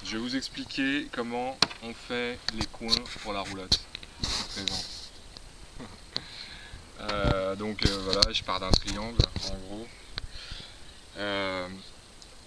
je vais vous expliquer comment on fait les coins pour la roulotte. Je vous présente. Donc voilà, je pars d'un triangle en gros.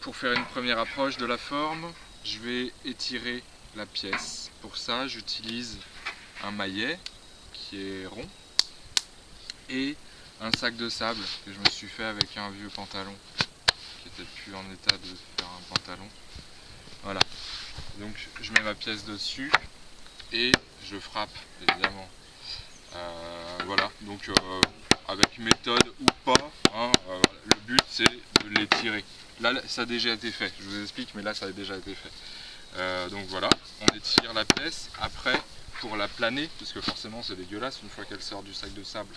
Pour faire une première approche de la forme, je vais étirer la pièce. Pour ça, j'utilise un maillet qui est rond et un sac de sable que je me suis fait avec un vieux pantalon qui était plus en état de faire un pantalon. Voilà, donc je mets ma pièce dessus et je frappe évidemment. Voilà, donc avec méthode ou pas, hein, le but c'est de l'étirer. Là ça a déjà été fait, je vous explique, mais là ça a déjà été fait. Donc voilà, on étire la pièce. Après, pour la planer, parce que forcément c'est dégueulasse une fois qu'elle sort du sac de sable,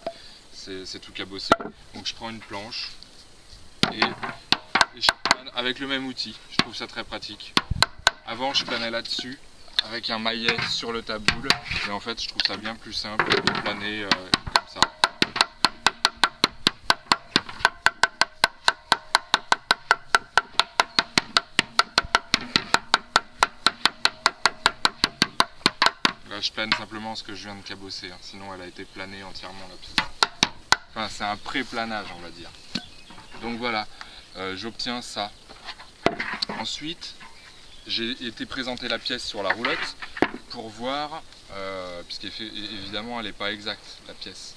c'est tout cabossé. Donc je prends une planche et je plane avec le même outil. Je trouve ça très pratique. Avant je planais là-dessus avec un maillet sur le taboule, et en fait je trouve ça bien plus simple de planer comme ça. Là je plane simplement ce que je viens de cabosser, hein. Sinon elle a été planée entièrement la pièce. Enfin c'est un pré-planage on va dire. Donc voilà, j'obtiens ça. Ensuite, j'ai été présenter la pièce sur la roulotte pour voir, puisqu'évidemment elle n'est pas exacte la pièce.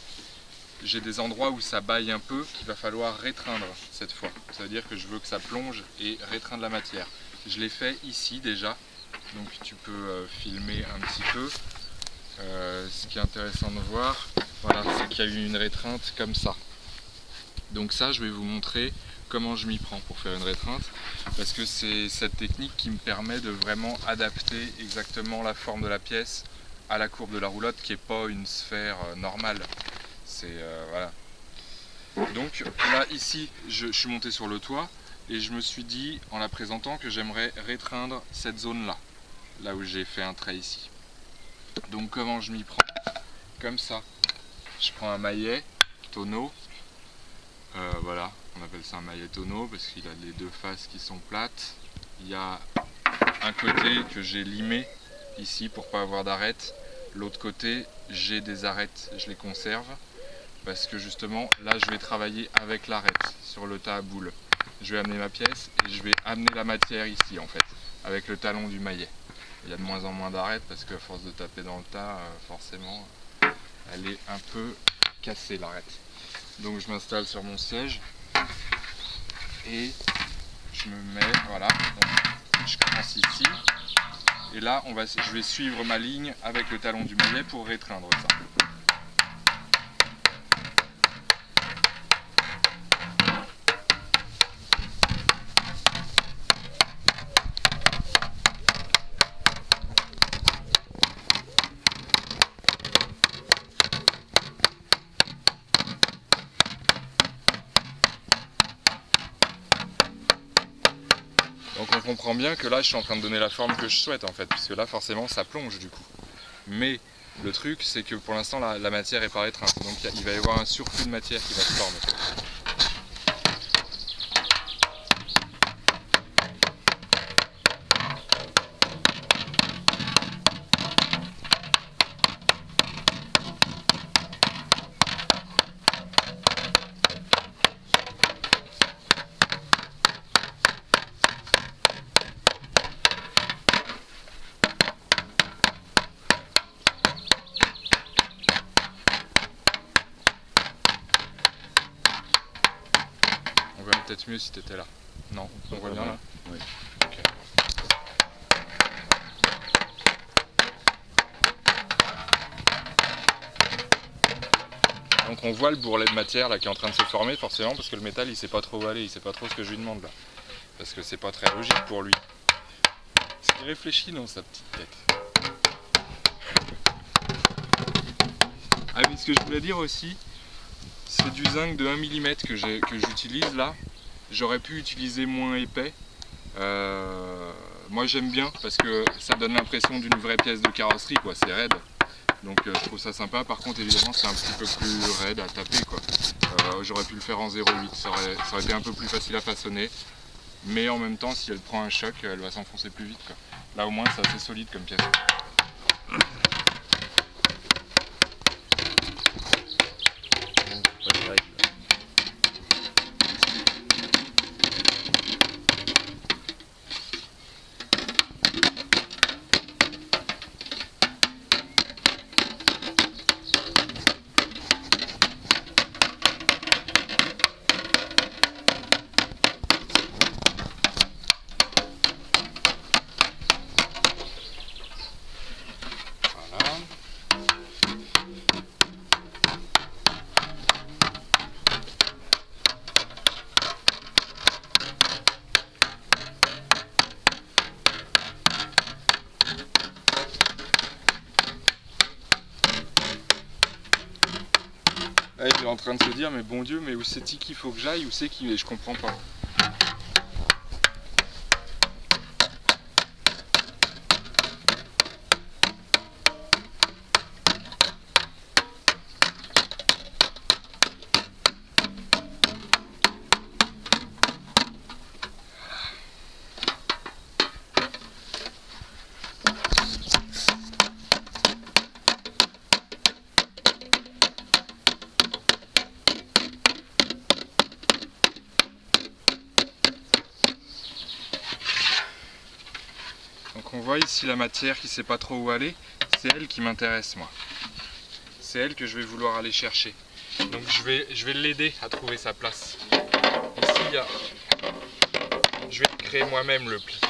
J'ai des endroits où ça baille un peu qu'il va falloir rétreindre cette fois. Ça veut dire que je veux que ça plonge et rétreindre la matière. Je l'ai fait ici déjà, donc tu peux filmer un petit peu. Ce qui est intéressant de voir, voilà, c'est qu'il y a eu une rétreinte comme ça. Donc ça, je vais vous montrer comment je m'y prends pour faire une rétreinte, parce que c'est cette technique qui me permet de vraiment adapter exactement la forme de la pièce à la courbe de la roulotte, qui n'est pas une sphère normale. Voilà. Donc là, ici, je suis monté sur le toit et je me suis dit, en la présentant, que j'aimerais rétreindre cette zone-là, là où j'ai fait un trait ici. Donc comment je m'y prends? Comme ça. Je prends un maillet tonneau. Voilà, on appelle ça un maillet tonneau parce qu'il a les deux faces qui sont plates. Il y a un côté que j'ai limé ici pour pas avoir d'arête. L'autre côté, j'ai des arêtes, je les conserve parce que justement là je vais travailler avec l'arête sur le tas à boules. Je vais amener ma pièce et je vais amener la matière ici en fait, avec le talon du maillet. Il y a de moins en moins d'arêtes parce qu'à force de taper dans le tas, forcément, elle est un peu cassée l'arête. Donc je m'installe sur mon siège et je me mets, voilà, donc je commence ici et là je vais suivre ma ligne avec le talon du maillet pour rétreindre ça. Donc on comprend bien que là je suis en train de donner la forme que je souhaite en fait, puisque là forcément ça plonge du coup. Mais le truc c'est que pour l'instant la matière est pas rétreinte, donc il va y avoir un surplus de matière qui va se former. On verrait peut-être mieux si tu étais là. Non, on voit bien là? Oui. Okay. Donc on voit le bourrelet de matière là qui est en train de se former forcément parce que le métal il sait pas trop où aller, il sait pas trop ce que je lui demande là. Parce que c'est pas très logique pour lui. Est-ce qu'il réfléchit dans sa petite tête? Ah oui, ce que je voulais dire aussi, c'est du zinc de 1 mm que j'utilise là. J'aurais pu utiliser moins épais. Moi j'aime bien parce que ça donne l'impression d'une vraie pièce de carrosserie, quoi. C'est raide. Donc je trouve ça sympa. Par contre évidemment c'est un petit peu plus raide à taper, quoi. J'aurais pu le faire en 0,8, ça aurait été un peu plus facile à façonner. Mais en même temps si elle prend un choc, elle va s'enfoncer plus vite, quoi. Là au moins c'est assez solide comme pièce. Là, il est en train de se dire mais bon Dieu, mais où c'est-il qu'il faut que j'aille, où c'est qu'il est, je comprends pas. Donc on voit ici la matière qui ne sait pas trop où aller, c'est elle qui m'intéresse moi. C'est elle que je vais vouloir aller chercher. Donc je vais l'aider à trouver sa place. Ici, je vais créer moi-même le pli.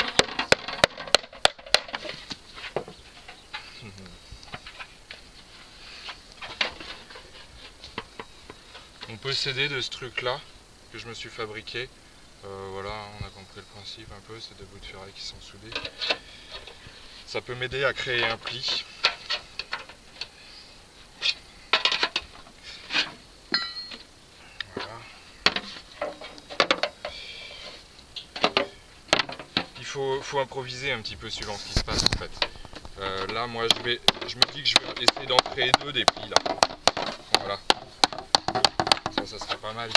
On peut s'aider de ce truc là que je me suis fabriqué. Voilà, on a compris le principe un peu, c'est deux bouts de ferraille qui sont soudés. Ça peut m'aider à créer un pli. Voilà. Il faut improviser un petit peu suivant ce qui se passe en fait. Là moi je me dis que je vais essayer d'en créer deux des plis là. Voilà. Ça serait pas mal.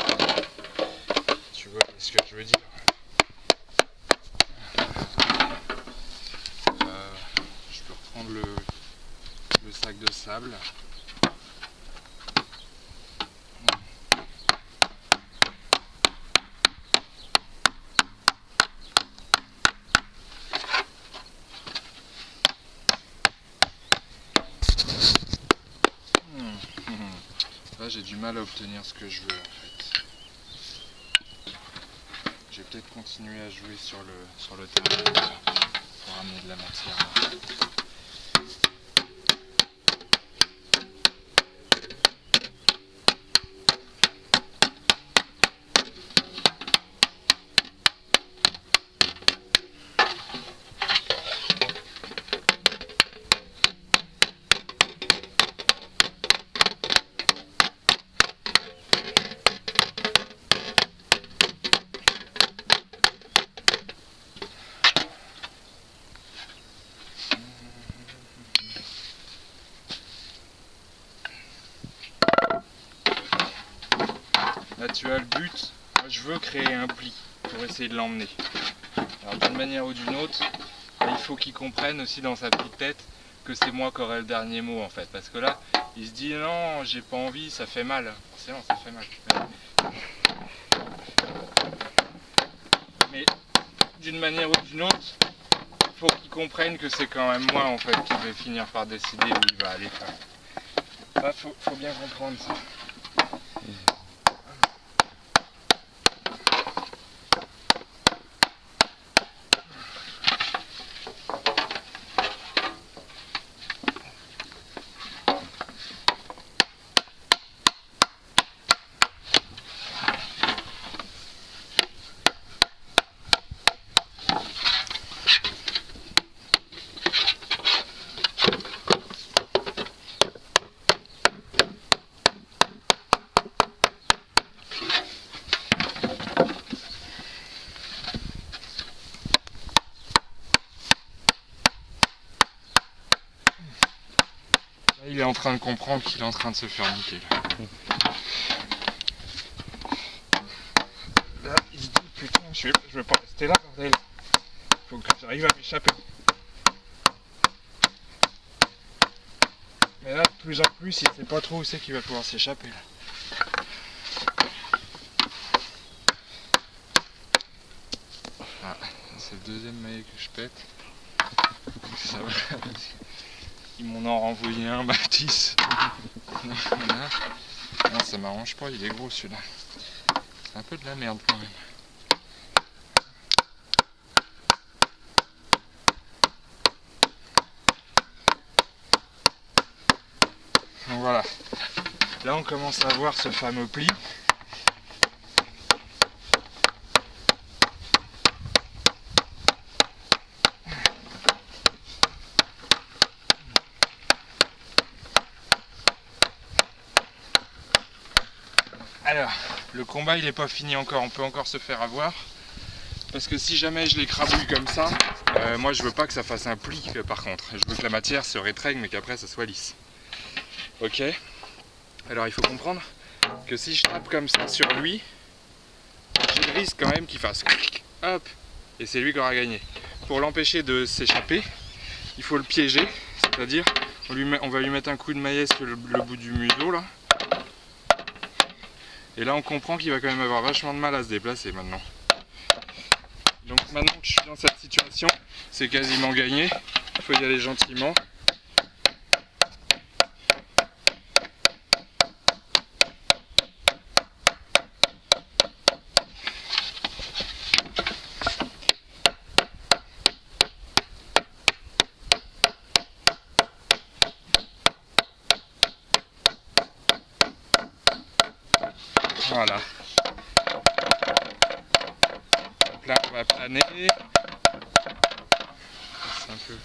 Tu vois ce que je veux dire. Je peux reprendre le sac de sable. Là j'ai du mal à obtenir ce que je veux en fait. Je vais peut-être continuer à jouer sur le terrain pour ramener de la matière. Là tu as le but, moi je veux créer un pli pour essayer de l'emmener. Alors d'une manière ou d'une autre, il faut qu'il comprenne aussi dans sa petite tête que c'est moi qui aurai le dernier mot en fait. Parce que là, il se dit non, j'ai pas envie, ça fait mal. Forcément ça fait mal. Mais d'une manière ou d'une autre, il faut qu'il comprenne que c'est quand même moi en fait qui vais finir par décider où il va aller. Là, faut bien comprendre ça. Il est en train de comprendre qu'il est en train de se faire niquer. Là, il se dit putain, je vais pas rester là, bordel. Faut que j'arrive à m'échapper. plus en plus, il ne sait pas trop où c'est qu'il va pouvoir s'échapper là. Ah, c'est le deuxième maillet que je pète. Ça va. Ils m'en ont renvoyé un, Baptiste. Voilà. Non, ça m'arrange pas, il est gros celui-là. C'est un peu de la merde quand même. Donc voilà. Là on commence à voir ce fameux pli. Alors, le combat il n'est pas fini encore, on peut encore se faire avoir. Parce que si jamais je l'écrabouille comme ça, moi je veux pas que ça fasse un pli par contre. Je veux que la matière se rétraigne mais qu'après ça soit lisse. Ok. Alors il faut comprendre que si je tape comme ça sur lui, j'ai le risque quand même qu'il fasse hop, et c'est lui qui aura gagné. Pour l'empêcher de s'échapper, il faut le piéger, c'est-à-dire on va lui mettre un coup de maillet sur le bout du museau là. Et là on comprend qu'il va quand même avoir vachement de mal à se déplacer maintenant. Donc maintenant que je suis dans cette situation, c'est quasiment gagné, il faut y aller gentiment. Voilà. Donc là on va planer. C'est un peu...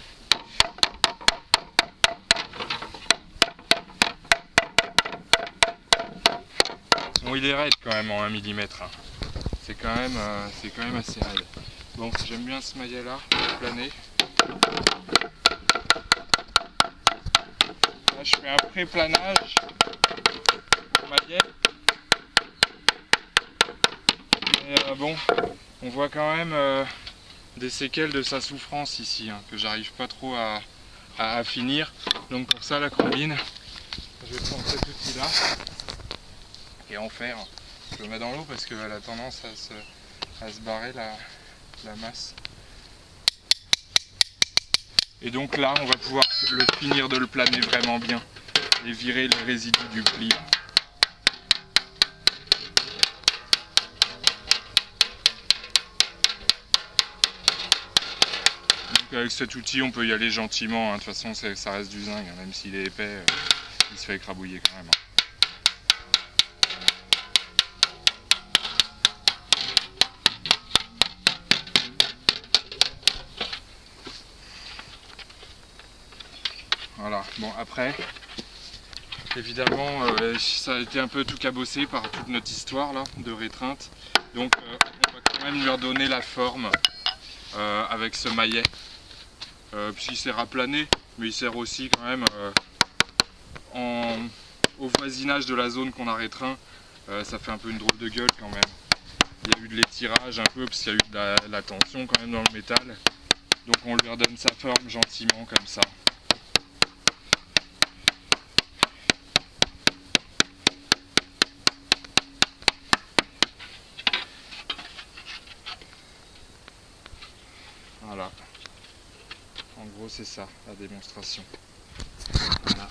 Bon, il est raide quand même en 1 mm. Hein. C'est quand même assez raide. Bon, j'aime bien ce maillet là, planer. Là je fais un pré-planage au maillet. Et bon, on voit quand même des séquelles de sa souffrance ici, hein, que j'arrive pas trop à finir. Donc pour ça la combine, je vais prendre cet outil là et en faire. Je le mets dans l'eau parce qu'elle a tendance à se barrer la masse. Et donc là on va pouvoir le finir de le planer vraiment bien et virer les résidus du pli. Avec cet outil on peut y aller gentiment, hein. De toute façon ça reste du zinc, hein. Même s'il est épais, il se fait écrabouiller quand même. Voilà, bon après, évidemment ça a été un peu tout cabossé par toute notre histoire là, de rétreinte. Donc on va quand même lui redonner la forme avec ce maillet. Puisqu'il sert à planer, mais il sert aussi quand même au voisinage de la zone qu'on a rétreint. Ça fait un peu une drôle de gueule quand même. Il y a eu de l'étirage un peu, parce qu'il y a eu de la tension quand même dans le métal. Donc on lui redonne sa forme gentiment comme ça. Voilà. En gros c'est ça la démonstration. Voilà.